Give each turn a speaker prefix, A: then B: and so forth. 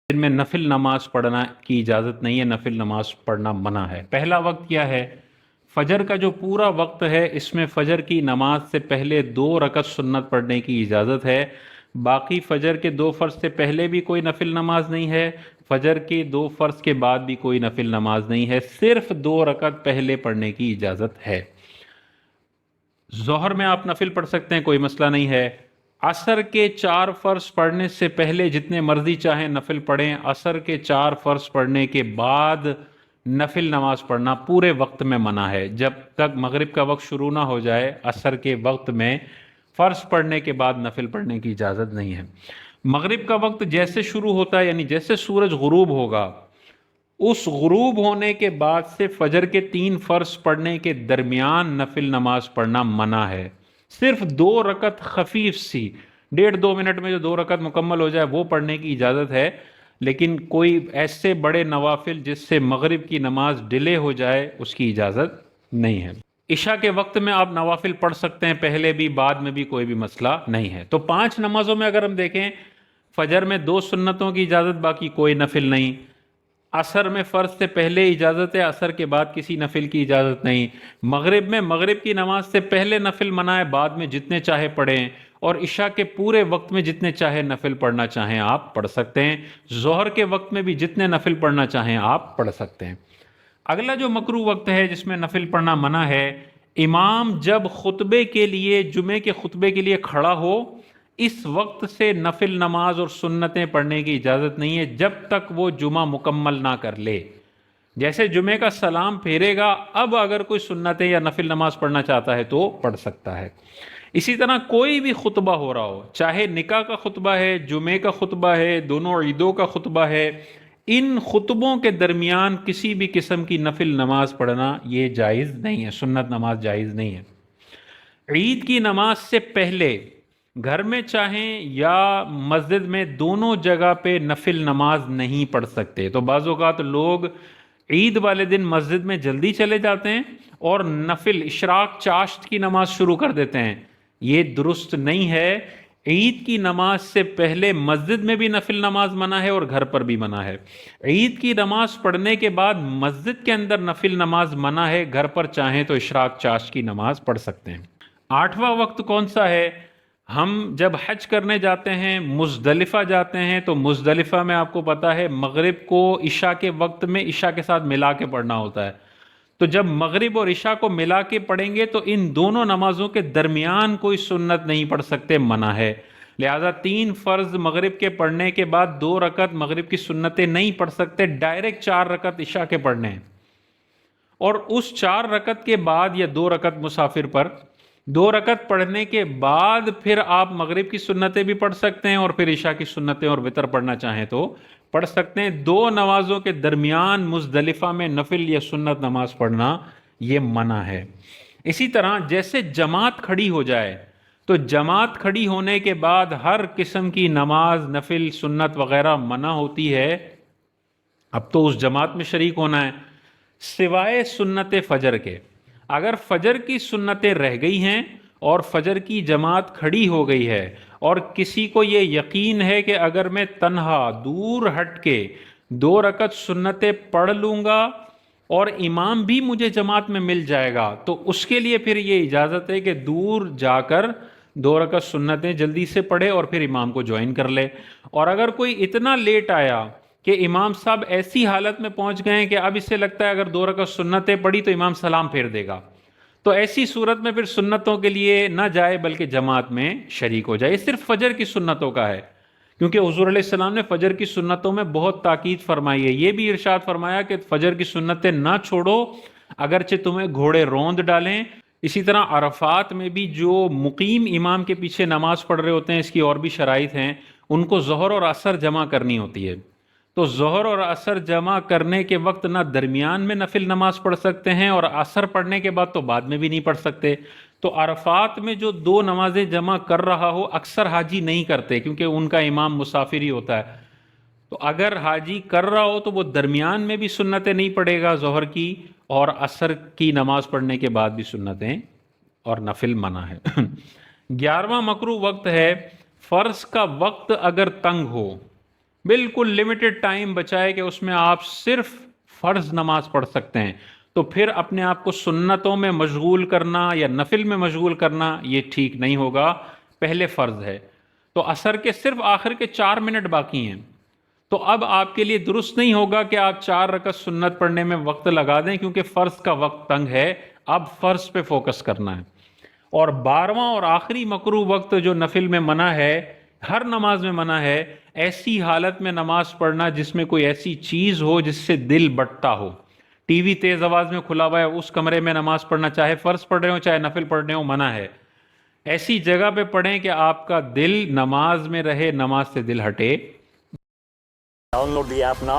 A: دن میں نفل نماز پڑھنا کی اجازت نہیں ہے، نفل نماز پڑھنا منع ہے۔ پہلا وقت کیا ہے؟ فجر کا جو پورا وقت ہے اس میں فجر کی نماز سے پہلے 2 رکعت سنت پڑھنے کی اجازت ہے، باقی فجر کے 2 فرض سے پہلے بھی کوئی نفل نماز نہیں ہے، فجر کے 2 فرض کے بعد بھی کوئی نفل نماز نہیں ہے، صرف 2 رکعت پہلے پڑھنے کی اجازت ہے۔ ظہر میں آپ نفل پڑھ سکتے ہیں، کوئی مسئلہ نہیں ہے۔ عصر کے 4 فرض پڑھنے سے پہلے جتنے مرضی چاہیں نفل پڑھیں، عصر کے 4 فرض پڑھنے کے بعد نفل نماز پڑھنا پورے وقت میں منع ہے۔ جب تک مغرب کا وقت شروع نہ ہو جائے عصر کے وقت میں فرض پڑھنے کے بعد نفل پڑھنے کی اجازت نہیں ہے۔ مغرب کا وقت جیسے شروع ہوتا ہے، یعنی جیسے سورج غروب ہوگا، اس غروب ہونے کے بعد سے فجر کے 3 فرض پڑھنے کے درمیان نفل نماز پڑھنا منع ہے۔ صرف 2 رکعت خفیف سی 1.5-2 منٹ میں جو 2 رکعت مکمل ہو جائے وہ پڑھنے کی اجازت ہے، لیکن کوئی ایسے بڑے نوافل جس سے مغرب کی نماز ڈیلے ہو جائے اس کی اجازت نہیں ہے۔ عشاء کے وقت میں آپ نوافل پڑھ سکتے ہیں، پہلے بھی بعد میں بھی کوئی بھی مسئلہ نہیں ہے۔ تو 5 نمازوں میں اگر ہم دیکھیں، فجر میں 2 سنتوں کی اجازت، باقی کوئی نفل نہیں۔ عصر میں فرض سے پہلے اجازت ہے، عصر کے بعد کسی نفل کی اجازت نہیں۔ مغرب میں مغرب کی نماز سے پہلے نفل منع ہے، بعد میں جتنے چاہے پڑھیں، اور عشاء کے پورے وقت میں جتنے چاہے نفل پڑھنا چاہیں آپ پڑھ سکتے ہیں۔ ظہر کے وقت میں بھی جتنے نفل پڑھنا چاہیں آپ پڑھ سکتے ہیں۔ اگلا جو مکروہ وقت ہے جس میں نفل پڑھنا منع ہے، امام جب خطبے کے لیے، جمعے کے خطبے کے لیے کھڑا ہو، اس وقت سے نفل نماز اور سنتیں پڑھنے کی اجازت نہیں ہے جب تک وہ جمعہ مکمل نہ کر لے۔ جیسے جمعے کا سلام پھیرے گا، اب اگر کوئی سنتیں یا نفل نماز پڑھنا چاہتا ہے تو پڑھ سکتا ہے۔ اسی طرح کوئی بھی خطبہ ہو رہا ہو، چاہے نکاح کا خطبہ ہے، جمعے کا خطبہ ہے، دونوں عیدوں کا خطبہ ہے، ان خطبوں کے درمیان کسی بھی قسم کی نفل نماز پڑھنا یہ جائز نہیں ہے، سنت نماز جائز نہیں ہے۔ عید کی نماز سے پہلے گھر میں چاہیں یا مسجد میں، دونوں جگہ پہ نفل نماز نہیں پڑھ سکتے۔ تو بعض اوقات لوگ عید والے دن مسجد میں جلدی چلے جاتے ہیں اور نفل اشراق چاشت کی نماز شروع کر دیتے ہیں، یہ درست نہیں ہے۔ عید کی نماز سے پہلے مسجد میں بھی نفل نماز منع ہے اور گھر پر بھی منع ہے۔ عید کی نماز پڑھنے کے بعد مسجد کے اندر نفل نماز منع ہے، گھر پر چاہیں تو اشراق چاشت کی نماز پڑھ سکتے ہیں۔ 8واں وقت کون سا ہے؟ ہم جب حج کرنے جاتے ہیں، مزدلفہ جاتے ہیں، تو مزدلفہ میں آپ کو پتا ہے مغرب کو عشاء کے وقت میں عشاء کے ساتھ ملا کے پڑھنا ہوتا ہے۔ تو جب مغرب اور عشاء کو ملا کے پڑھیں گے تو ان دونوں نمازوں کے درمیان کوئی سنت نہیں پڑھ سکتے، منع ہے۔ لہذا 3 فرض مغرب کے پڑھنے کے بعد 2 رکعت مغرب کی سنتیں نہیں پڑھ سکتے، ڈائریکٹ 4 رکعت عشاء کے پڑھنے ہیں، اور اس 4 رکعت کے بعد یا 2 رکعت مسافر پر 2 رکعت پڑھنے کے بعد پھر آپ مغرب کی سنتیں بھی پڑھ سکتے ہیں اور پھر عشاء کی سنتیں اور وتر پڑھنا چاہیں تو پڑھ سکتے ہیں۔ 2 نمازوں کے درمیان مزدلفہ میں نفل یا سنت نماز پڑھنا یہ منع ہے۔ اسی طرح جیسے جماعت کھڑی ہو جائے تو جماعت کھڑی ہونے کے بعد ہر قسم کی نماز، نفل، سنت وغیرہ منع ہوتی ہے، اب تو اس جماعت میں شریک ہونا ہے، سوائے سنت فجر کے۔ اگر فجر کی سنتیں رہ گئی ہیں اور فجر کی جماعت کھڑی ہو گئی ہے اور کسی کو یہ یقین ہے کہ اگر میں تنہا دور ہٹ کے 2 رکعت سنتیں پڑھ لوں گا اور امام بھی مجھے جماعت میں مل جائے گا، تو اس کے لیے پھر یہ اجازت ہے کہ دور جا کر 2 رکعت سنتیں جلدی سے پڑھے اور پھر امام کو جوائن کر لے۔ اور اگر کوئی اتنا لیٹ آیا کہ امام صاحب ایسی حالت میں پہنچ گئے کہ اب اسے لگتا ہے اگر 2 رکعت سنتیں پڑھی تو امام سلام پھیر دے گا، تو ایسی صورت میں پھر سنتوں کے لیے نہ جائے بلکہ جماعت میں شریک ہو جائے۔ یہ صرف فجر کی سنتوں کا ہے، کیونکہ حضور علیہ السلام نے فجر کی سنتوں میں بہت تاکید فرمائی ہے۔ یہ بھی ارشاد فرمایا کہ فجر کی سنتیں نہ چھوڑو اگرچہ تمہیں گھوڑے روند ڈالیں۔ اسی طرح عرفات میں بھی جو مقیم امام کے پیچھے نماز پڑھ رہے ہوتے ہیں، اس کی اور بھی شرائط ہیں، ان کو ظہر اور عصر جمع کرنی ہوتی ہے۔ تو ظہر اور عصر جمع کرنے کے وقت نہ درمیان میں نفل نماز پڑھ سکتے ہیں اور عصر پڑھنے کے بعد تو بعد میں بھی نہیں پڑھ سکتے۔ تو عرفات میں جو 2 نمازیں جمع کر رہا ہو، اکثر حاجی نہیں کرتے کیونکہ ان کا امام مسافر ہی ہوتا ہے، تو اگر حاجی کر رہا ہو تو وہ درمیان میں بھی سنتیں نہیں پڑھے گا ظہر کی، اور عصر کی نماز پڑھنے کے بعد بھی سنتیں اور نفل منع ہے۔ 11واں مکروہ وقت ہے، فرض کا وقت اگر تنگ ہو، بالکل لمیٹڈ ٹائم بچائے کہ اس میں آپ صرف فرض نماز پڑھ سکتے ہیں، تو پھر اپنے آپ کو سنتوں میں مشغول کرنا یا نفل میں مشغول کرنا یہ ٹھیک نہیں ہوگا، پہلے فرض ہے۔ تو عصر کے صرف آخر کے 4 منٹ باقی ہیں، تو اب آپ کے لیے درست نہیں ہوگا کہ آپ 4 رکعت سنت پڑھنے میں وقت لگا دیں، کیونکہ فرض کا وقت تنگ ہے، اب فرض پہ فوکس کرنا ہے۔ اور 12واں اور آخری مکروہ وقت جو نفل میں منع ہے، ہر نماز میں منع ہے، ایسی حالت میں نماز پڑھنا جس میں کوئی ایسی چیز ہو جس سے دل بٹتا ہو۔ ٹی وی تیز آواز میں کھلا ہوا ہے، اس کمرے میں نماز پڑھنا، چاہے فرض پڑھ رہے ہو چاہے نفل پڑھ رہے ہو، منع ہے۔ ایسی جگہ پہ پڑھیں کہ آپ کا دل نماز میں رہے، نماز سے دل ہٹے۔
B: Download the app now.